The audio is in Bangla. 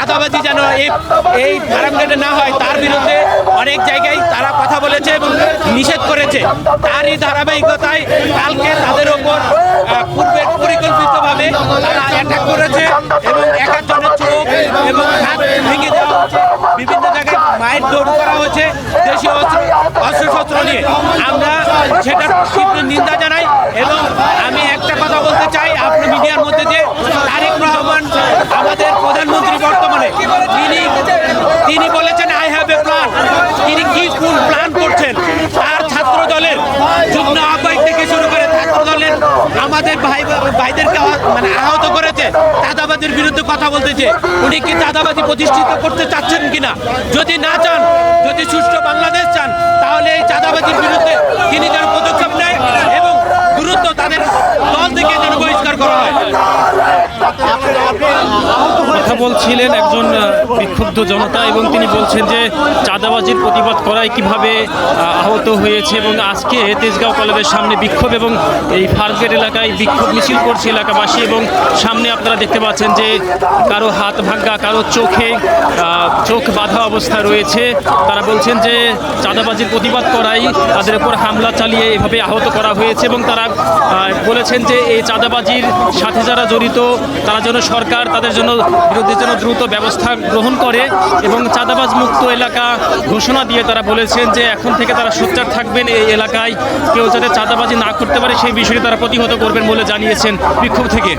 চাঁদাবাজি যেন এই ফার্মগেটে না হয় তার বিরুদ্ধে অনেক জায়গায় তারা কথা বলেছে এবং নিষেধ করেছে। তারই ধারাবাহিকতায় কালকে তাদের ওপর পরিকল্পিতভাবে তারা অ্যাটাক করেছে এবং এক একজনের চোখ এবং হাত ভেঙে দেওয়া হচ্ছে, বিভিন্ন জায়গায় মায়ের দৌড় করা হয়েছে দেশীয় অস্ত্রশস্ত্র নিয়ে। আমরা সেটার তীব্র নিন্দা জানাই এবং আমি একটা কথা বলতে চাই আপনার মিডিয়ার মধ্যে যে তারেক রহমান আমাদের প্রধানমন্ত্রী বর্তমানে তিনি বলেছেন আই হ্যাভ এ প্ল্যান। তিনি কি কোন প্ল্যান করছেন? তার ছাত্র দলের যুগ্ম আহ্বায়ক থেকে শুরু করে ছাত্র দলের আমাদের ভাইদেরকে মানে আহত করেছে, চাঁদাবাজির বিরুদ্ধে কথা বলতেছে। উনি কি চাঁদাবাজি প্রতিষ্ঠিত করতে চাচ্ছেন কিনা? যদি না চান, যদি সুষ্ঠু বাংলাদেশ চান, তাহলে এই চাঁদাবাজির বিরুদ্ধে তিনি যেন পদক্ষেপ নেয় এবং দ্রুত তাদের দল থেকে যেন বহিষ্কার করা হয়। কথা বলছিলেন একজন বিক্ষুব্ধ জনতা এবং তিনি বলছেন যে চাঁদাবাজির প্রতিবাদ করায় কিভাবে আহত হয়েছে এবং আজকে তেজগাঁও কলেজের সামনে বিক্ষোভ এবং এই ফার্মগেট এলাকায় বিক্ষোভ মিছিল করছে এলাকাবাসী এবং সামনে আপনারা দেখতে পাচ্ছেন যে কারো হাত ভাঙ্গা, কারো চোখ বাঁধা অবস্থা রয়েছে। তারা বলছেন যে চাঁদাবাজির প্রতিবাদ করাই তাদের উপর হামলা চালিয়ে এভাবে আহত করা হয়েছে এবং তারা বলেছেন যে এই চাঁদাবাজির সাথে যারা জড়িত তারা যেন সরকার তাদের বিরুদ্ধে যেন দ্রুত ব্যবস্থা গ্রহণ করে এবং চাঁদাবাজ মুক্ত এলাকা ঘোষণা দিয়ে তারা বলেছেন যে এখন থেকে তারা সোচ্চার থাকবেন, এই এলাকায় কেউ যাতে চাঁদাবাজি না করতে পারে সেই বিষয়টি তারা প্রতিহত করবেন বলে জানিয়েছেন বিক্ষোভ থেকে।